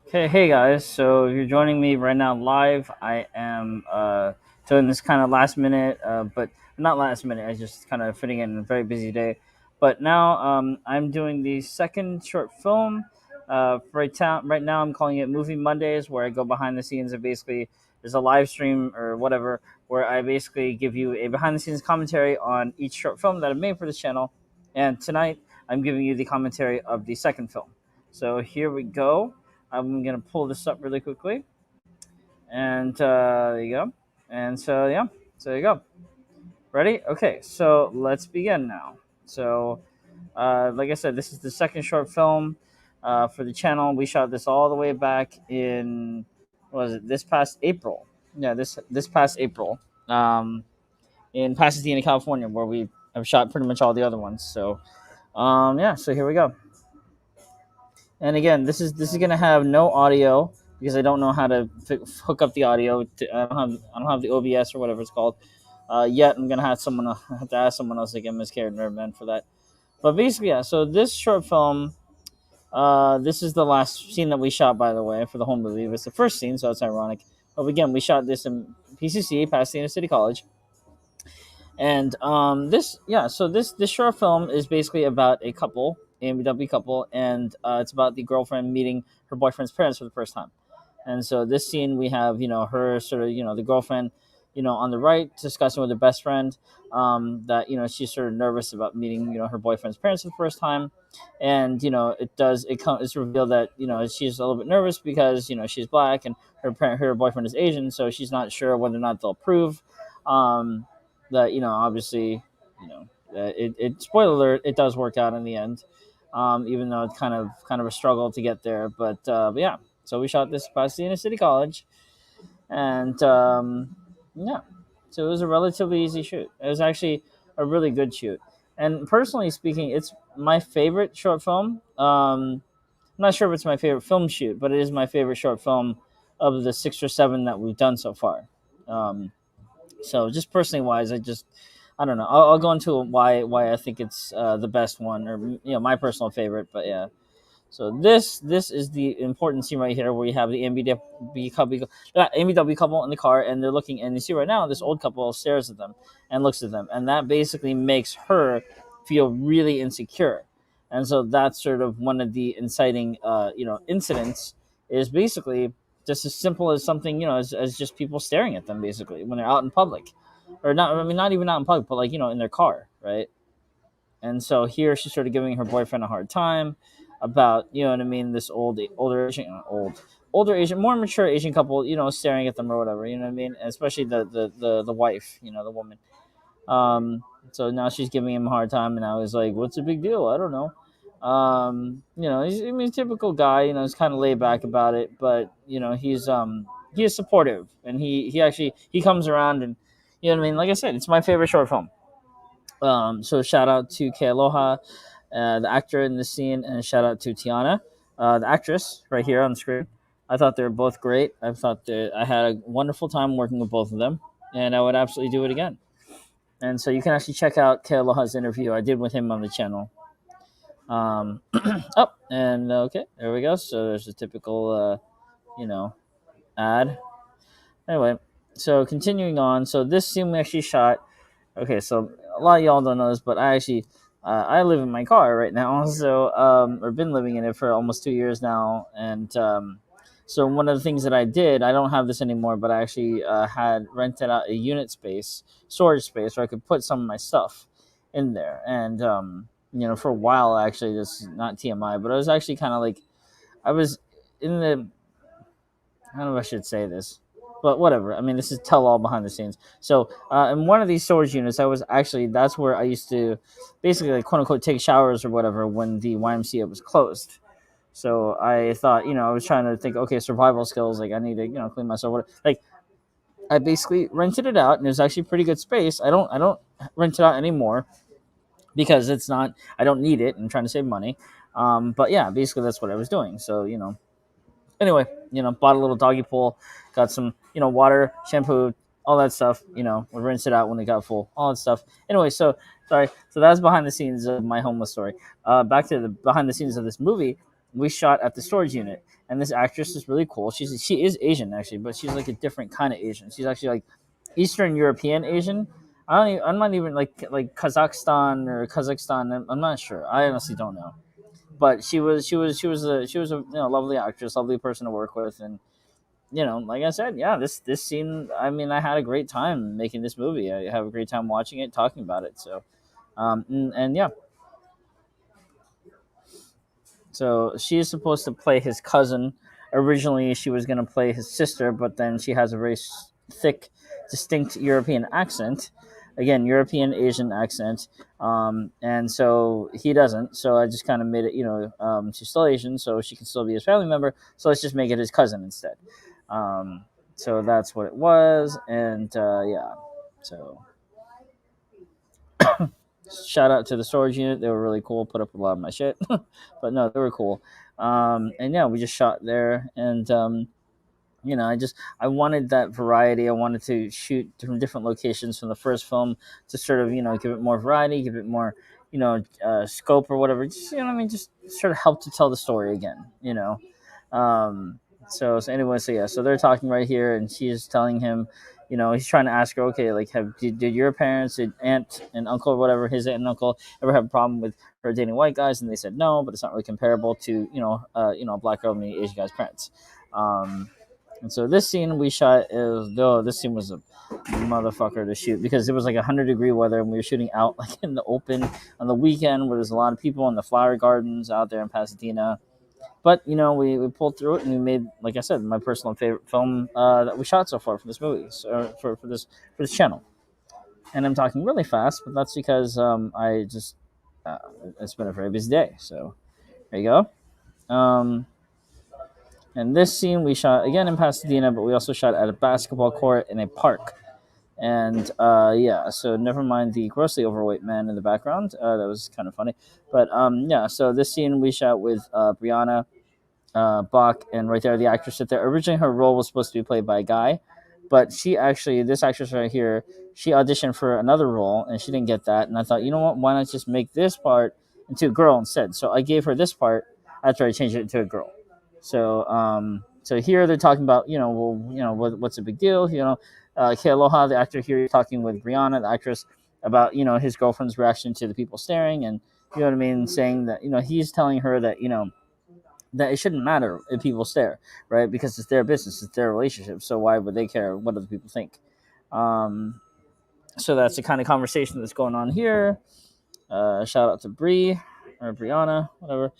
Okay, hey guys. So if you're joining me right now live, I am doing this kind of last minute, but not last minute. I just kind of fitting in a very busy day. But now I'm doing the second short film. Right now, I'm calling it Movie Mondays, where I go behind the scenes and basically there's a live stream or whatever where I basically give you a behind the scenes commentary on each short film that I've made for this channel. And tonight, I'm giving you the commentary of the second film. So here we go. I'm gonna pull this up really quickly, and there you go. And so yeah, so there you go. Ready? Okay, so let's begin now. So, like I said, this is the second short film for the channel. We shot this all the way back in what was it this past April? Yeah, this past April, um, in Pasadena, California, where we have shot pretty much all the other ones. So, yeah, so here we go. And again, this is gonna have no audio because I don't know how to hook up the audio. I don't have the OBS or whatever it's called yet. I'm gonna have to ask someone else again, Miss Karen Nerdman, for that. But basically, yeah. So this short film, this is the last scene that we shot, by the way, for the whole movie. It's the first scene, so it's ironic. But again, we shot this in PCC, Pasadena City College, and this yeah. So this short film is basically about a couple, Ambw couple, and it's about the girlfriend meeting her boyfriend's parents for the first time. And so this scene, we have her sort of the girlfriend, on the right discussing with her best friend that she's sort of nervous about meeting her boyfriend's parents for the first time, and it's revealed that she's a little bit nervous because she's black and her boyfriend is Asian, so she's not sure whether or not they'll approve. Um, that obviously spoiler alert, it does work out in the end, even though it's kind of a struggle to get there, but yeah. So we shot this Pasadena City College, and yeah, so it was a relatively easy shoot. It was actually a really good shoot, and personally speaking, it's my favorite short film. I'm not sure if it's my favorite film shoot, but it is my favorite short film of the 6 or 7 that we've done so far. Um, so just personally wise, I don't know. I'll go into why I think it's the best one, or my personal favorite. But yeah, so this is the important scene right here where you have the MBW couple in the car, and they're looking, and you see right now this old couple stares at them and looks at them, and that basically makes her feel really insecure. And so that's sort of one of the inciting incidents, is basically just as simple as something as just people staring at them basically when they're out in public, or not. I mean, not even out in public, but like in their car, right? And so here she's sort of giving her boyfriend a hard time about, what I mean, this older Asian, more mature Asian couple, staring at them or whatever, you know what I mean? And especially the wife, the woman. So now she's giving him a hard time, and now he's like, "What's the big deal? I don't know." He's typical guy. He's kind of laid back about it, but he is supportive, and he comes around, and what I mean. Like I said, it's my favorite short film. So shout out to K Aloha, the actor in the scene, and shout out to Tiana, the actress, right here on the screen. I thought they were both great. I thought that I had a wonderful time working with both of them, and I would absolutely do it again. And so you can actually check out K Aloha's interview I did with him on the channel. Oh, and okay, there we go. So there's a typical, ad. Anyway, so continuing on. So this scene we actually shot. Okay, so a lot of y'all don't know this, but I live in my car right now, so or been living in it for almost 2 years now, and so one of the things that I did, I don't have this anymore, but I actually had rented out a storage space, where I could put some of my stuff in there, and for a while actually, this is not TMI, but I was actually kind of like I was in the I don't know if I should say this, but whatever. I mean, this is tell all behind the scenes. So, in one of these storage units, that's where I used to basically, like, quote unquote, take showers or whatever when the YMCA was closed. So I thought, I was trying to think, okay, survival skills, like I need to, clean myself. Like I basically rented it out, and it was actually pretty good space. I don't rent it out anymore because it's not. I don't need it. I'm trying to save money. But yeah, basically that's what I was doing. So anyway, bought a little doggy pool, got some, water, shampoo, all that stuff. We rinse it out when it got full, all that stuff. Anyway, sorry. So that's behind the scenes of my homeless story. Back to the behind the scenes of this movie. we shot at the storage unit, and this actress is really cool. She is Asian actually, but she's like a different kind of Asian. She's actually like Eastern European Asian. I'm not even like Kazakhstan or Kazakhstan. I'm not sure. I honestly don't know. But she was a lovely actress, lovely person to work with, and like I said, yeah, this scene. I mean, I had a great time making this movie. I have a great time watching it, talking about it. So, and yeah, so she is supposed to play his cousin. Originally, she was going to play his sister, but then she has a very thick, distinct European accent. Again, European Asian accent, and so he doesn't. So I just kind of made it. She's still Asian, so she can still be his family member. So let's just make it his cousin instead. So that's what it was, and yeah. So shout out to the storage unit; they were really cool. Put up a lot of my shit, but no, they were cool. And yeah, we just shot there, and I wanted that variety. I wanted to shoot from different locations from the first film to sort of give it more variety, give it more scope or whatever. Just what I mean, just sort of help to tell the story again. Um, so anyway, so yeah, so they're talking right here, and she's telling him, he's trying to ask her, okay, like, did your parents, did aunt and uncle or whatever, his aunt and uncle ever have a problem with her dating white guys? And they said no, but it's not really comparable to a black girl meeting Asian guy's parents. And so this scene we shot is though this scene was a motherfucker to shoot because it was like 100-degree weather and we were shooting out like in the open on the weekend where there's a lot of people in the flower gardens out there in Pasadena. But we pulled through it and we made, like I said, my personal favorite film that we shot so far for this movie, so, for this channel. And I'm talking really fast, but that's because I just it's been a very busy day. So there you go. And this scene we shot again in Pasadena, but we also shot at a basketball court in a park. And yeah, so never mind the grossly overweight man in the background. That was kind of funny. But yeah, so this scene we shot with Brianna Bach, and right there, the actress sit there. Originally, her role was supposed to be played by a guy, but this actress right here, she auditioned for another role, and she didn't get that. And I thought, you know what? Why not just make this part into a girl instead? So I gave her this part after I changed it into a girl. So here they're talking about, what's the big deal? Kay Aloha, the actor here, talking with Brianna, the actress, about his girlfriend's reaction to the people staring, and you know what I mean, saying that he's telling her that that it shouldn't matter if people stare, right? Because it's their business, it's their relationship. So why would they care what other people think? So that's the kind of conversation that's going on here. Shout out to Bree or Brianna, whatever.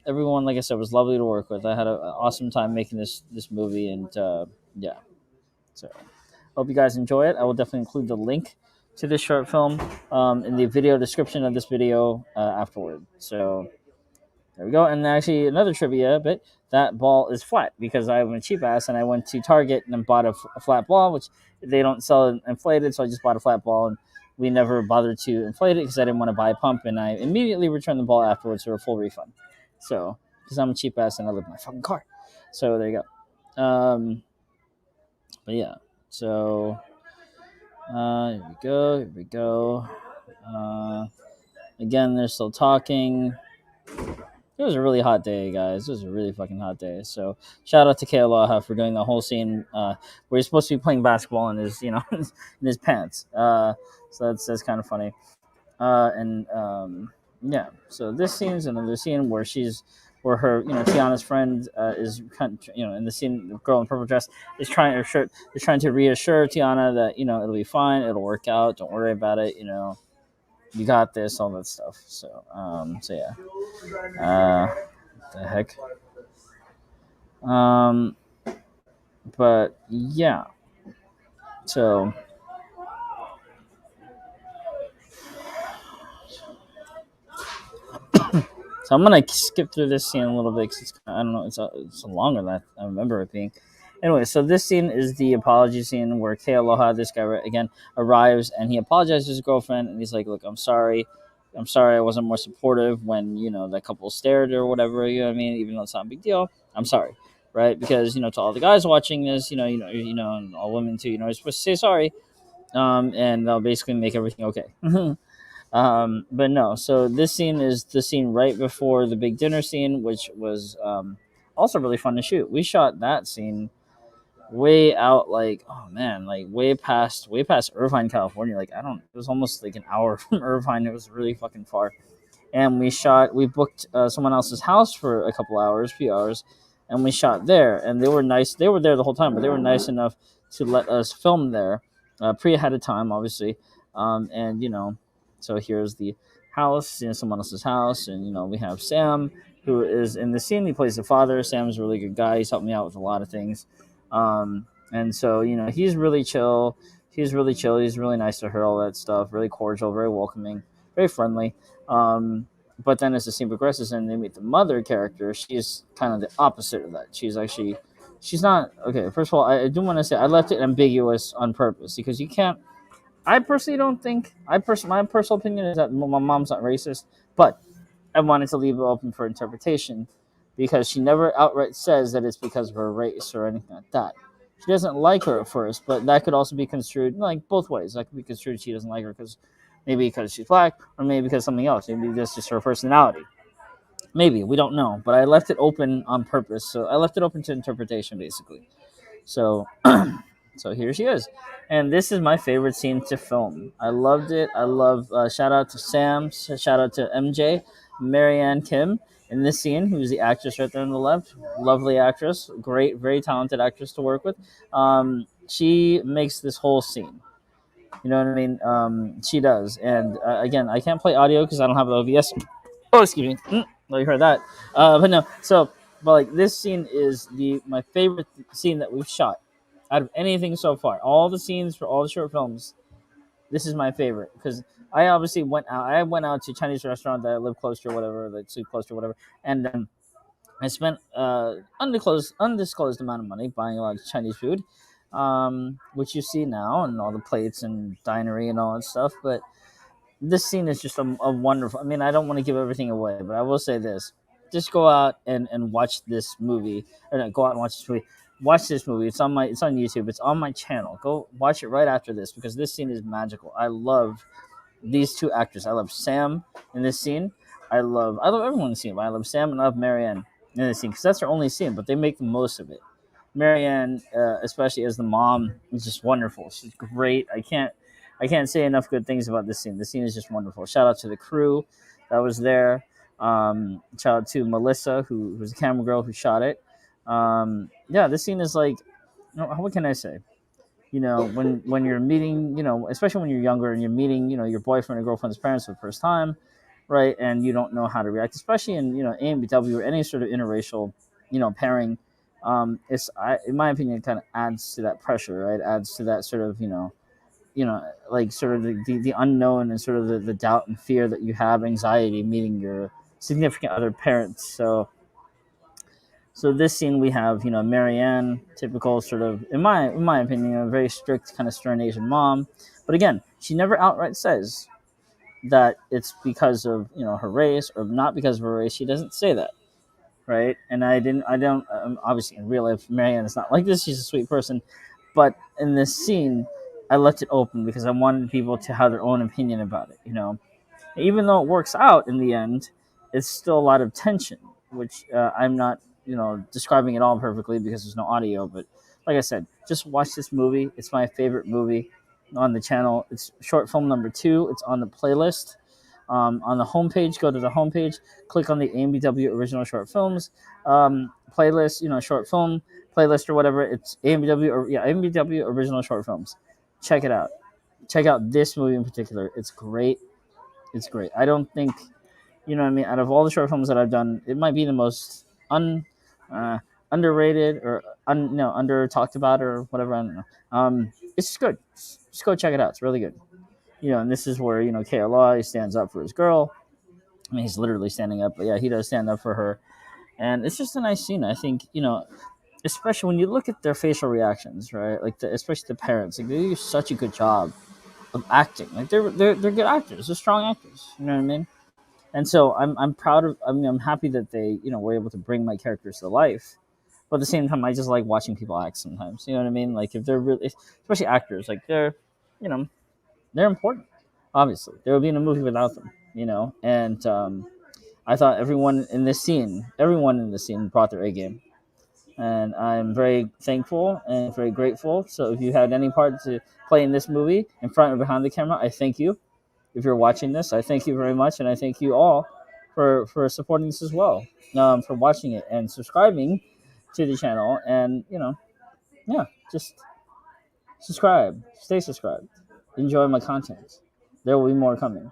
Everyone, like I said, was lovely to work with. I had an awesome time making this movie, and yeah. So hope you guys enjoy it. I will definitely include the link to this short film in the video description of this video afterward. So there we go. And actually, another trivia bit, that ball is flat because I'm a cheap ass and I went to Target and bought a flat ball, which they don't sell it inflated, so I just bought a flat ball, and we never bothered to inflate it because I didn't want to buy a pump, and I immediately returned the ball afterwards for a full refund. So, because I'm a cheap ass and I live in my fucking car. So there you go. But yeah, so here we go. Here we go. Again, they're still talking. It was a really hot day, guys. It was a really fucking hot day. So shout out to Kay Aloha for doing the whole scene where he's supposed to be playing basketball in his, in his pants. So that's kind of funny. And yeah, so this scene is another scene where where her, Tiana's friend is kind of, in the scene, the girl in purple dress is trying to reassure Tiana that it'll be fine, it'll work out, don't worry about it, you got this, all that stuff. So yeah. The heck. But yeah. So I'm gonna skip through this scene a little bit because I don't know, it's longer than I remember it being. Anyway, so this scene is the apology scene where Kay Aloha, this guy again, arrives and he apologizes to his girlfriend and he's like, "Look, I'm sorry I wasn't more supportive when that couple stared or whatever. You know what I mean? Even though it's not a big deal, I'm sorry, right? Because to all the guys watching this, and all women too, you're supposed to say sorry, and they'll basically make everything okay." But no, so this scene is the scene right before the big dinner scene, which was also really fun to shoot. We shot that scene way out, like, oh man, like way past Irvine, California. Like, I don't, it was almost like an hour from Irvine. It was really fucking far. And we booked someone else's house for a couple hours, few hours, and we shot there. And they were nice. They were there the whole time, but they were nice enough to let us film there, pre ahead of time, obviously. And so here's the house, someone else's house, and we have Sam, who is in the scene. He plays the father. Sam's a really good guy. He's helped me out with a lot of things. And so he's really chill. He's really chill. He's really nice to her. All that stuff. Really cordial. Very welcoming. Very friendly. But then as the scene progresses and they meet the mother character, she's kind of the opposite of that. She's not okay. First of all, I do want to say I left it ambiguous on purpose because you can't. I personally don't think. My personal opinion is that my mom's not racist, but I wanted to leave it open for interpretation because she never outright says that it's because of her race or anything like that. She doesn't like her at first, but that could also be construed like both ways. That could be construed she doesn't like her because she's black, or maybe because something else. Maybe that's just her personality. Maybe we don't know, but I left it open on purpose. So I left it open to interpretation, basically. So, so here she is, and this is my favorite scene to film. I loved it. I love. Shout out to Sam. Shout out to MJ, Marianne Kim in this scene, who's the actress right there on the left. Lovely actress, great, very talented actress to work with. She makes this whole scene. You know what I mean? She does. And again, I can't play audio because I don't have the OBS. Oh, excuse me. Well, you heard that. But no. But like this scene is my favorite scene that we've shot out of anything so far. All the scenes for all the short films, this is my favorite because I obviously went out. I went out to a Chinese restaurant that I live close to or whatever, that sleep close to or whatever, and I spent undisclosed amount of money buying a lot of Chinese food, which you see now, and all the plates and dinery and all that stuff. But this scene is just a wonderful. I mean, I don't want to give everything away, but I will say this: just go out and watch this movie, or no, go out and watch this movie. Watch this movie. It's on YouTube. It's on my channel. Go watch it right after this because this scene is magical. I love these two actors. I love Sam in this scene. I love everyone in the scene. But I love Sam and I love Marianne in this scene because that's their only scene, but they make the most of it. Marianne, especially as the mom, is just wonderful. She's great. I can't say enough good things about this scene. The scene is just wonderful. Shout out to the crew that was there. Shout out to Melissa, who's a camera girl who shot it. Yeah, this scene is like, what can I say? When you're meeting, especially when you're younger and you're meeting, your boyfriend or girlfriend's parents for the first time, right? And you don't know how to react, especially in, Ambw or any sort of interracial, pairing. In my opinion, it kind of adds to that pressure, right? Adds to that sort of, like sort of the unknown and sort of the doubt and fear that you have, anxiety meeting your significant other parents. So this scene we have, Marianne, typical sort of, in my opinion, a very strict kind of stern Asian mom. But again, she never outright says that it's because of her race or not because of her race. She doesn't say that, right? And I don't obviously in real life Marianne is not like this. She's a sweet person, but in this scene, I left it open because I wanted people to have their own opinion about it. Even though it works out in the end, it's still a lot of tension, which I'm not, describing it all perfectly because there's no audio. But like I said, just watch this movie. It's my favorite movie on the channel. It's short film number 2. It's on the playlist. On the homepage, go to the homepage, click on the Ambw original short films playlist, short film playlist or whatever. It's Ambw original short films. Check it out. Check out this movie in particular. It's great. It's great. I don't think, what I mean, out of all the short films that I've done, it might be the most underrated or under talked about or whatever. I don't know. It's just good. Just go check it out. It's really good. And this is where KLI stands up for his girl. I mean, he's literally standing up, but yeah, he does stand up for her, and it's just a nice scene. I think especially when you look at their facial reactions, right? Like especially the parents, like they do such a good job of acting. Like they're good actors. They're strong actors. You know what I mean? And so I'm proud of. I mean, I'm happy that they were able to bring my characters to life. But at the same time, I just like watching people act sometimes. You know what I mean? Like if they're really, especially actors, like they're, they're important. Obviously, there would be no movie without them. And I thought everyone in this scene brought their A game, and I'm very thankful and very grateful. So if you had any part to play in this movie, in front or behind the camera, I thank you. If you're watching this, I thank you very much, and I thank you all for supporting this as well, for watching it and subscribing to the channel, and yeah, just subscribe, stay subscribed, enjoy my content. There will be more coming.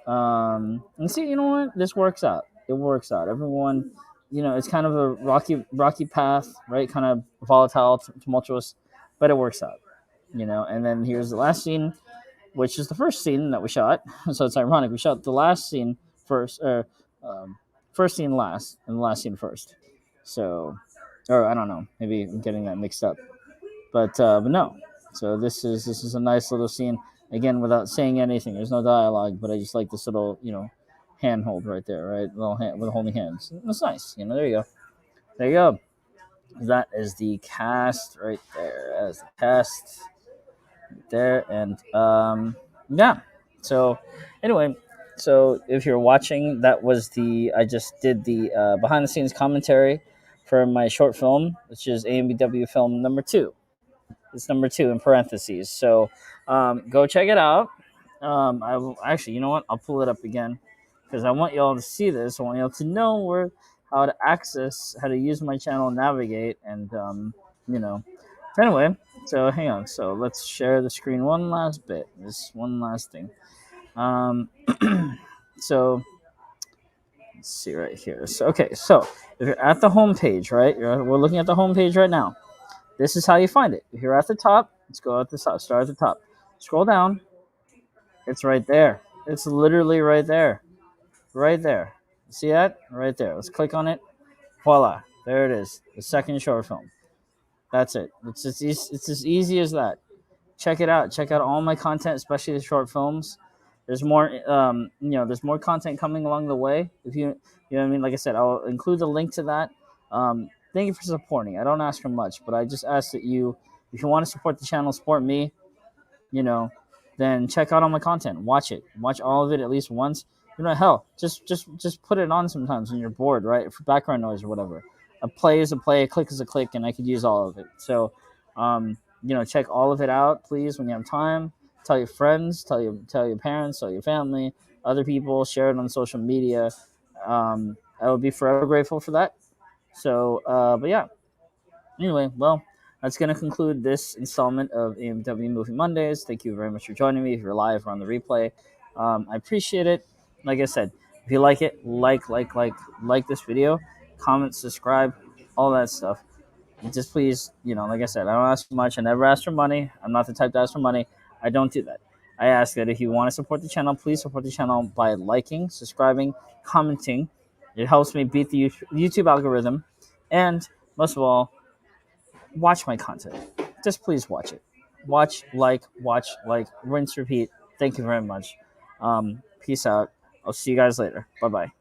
And see, you know what? This works out. It works out. Everyone, it's kind of a rocky path, right? Kind of volatile, tumultuous, but it works out. And then here's the last scene, which is the first scene that we shot. So it's ironic. We shot the last scene first, or first scene last, and the last scene first. So, or I don't know. Maybe I'm getting that mixed up. But no. So this is a nice little scene. Again, without saying anything. There's no dialogue, but I just like this little handhold right there, right? Little hand with holding hands. That's nice. There you go. There you go. That is the cast right there. That is the cast right there, and yeah. So anyway, so if you're watching, that was I just did the behind the scenes commentary for my short film, which is Ambw film number 2. It's number 2 in parentheses. So go check it out. I will actually, you know what? I'll pull it up again because I want y'all to see this. I want y'all to know how to access, how to use my channel, navigate, and you know. Anyway, so hang on. So let's share the screen one last bit. This one last thing. So let's see right here. So okay, so if you're at the home page, right? We're looking at the home page right now. This is how you find it. If you're at the top, let's go at the top. Start at the top. Scroll down. It's right there. It's literally right there. Right there. See that? Right there. Let's click on it. Voila. There it is. The second short film. That's it. It's as easy as that. Check it out. Check out all my content, especially the short films. There's more. There's more content coming along the way. If you know what I mean. Like I said, I'll include the link to that. Thank you for supporting. I don't ask for much, but I just ask that if you want to support the channel, support me. Then check out all my content. Watch it. Watch all of it at least once. Hell, just put it on sometimes when you're bored, right? For background noise or whatever. A play is a play, a click is a click, and I could use all of it. So, check all of it out, please, when you have time. Tell your friends, tell your parents, tell your family, other people. Share it on social media. I would be forever grateful for that. So, but yeah. Anyway, well, that's going to conclude this installment of AMW Movie Mondays. Thank you very much for joining me. If you're live or on the replay, I appreciate it. Like I said, if you like it, like this video, comment, subscribe, all that stuff. Just please, like I said, I don't ask for much. I never ask for money. I'm not the type to ask for money. I don't do that. I ask that if you want to support the channel, please support the channel by liking, subscribing, commenting. It helps me beat the YouTube algorithm. And most of all, watch my content. Just please watch it. Watch, rinse, repeat. Thank you very much. Peace out. I'll see you guys later. Bye bye.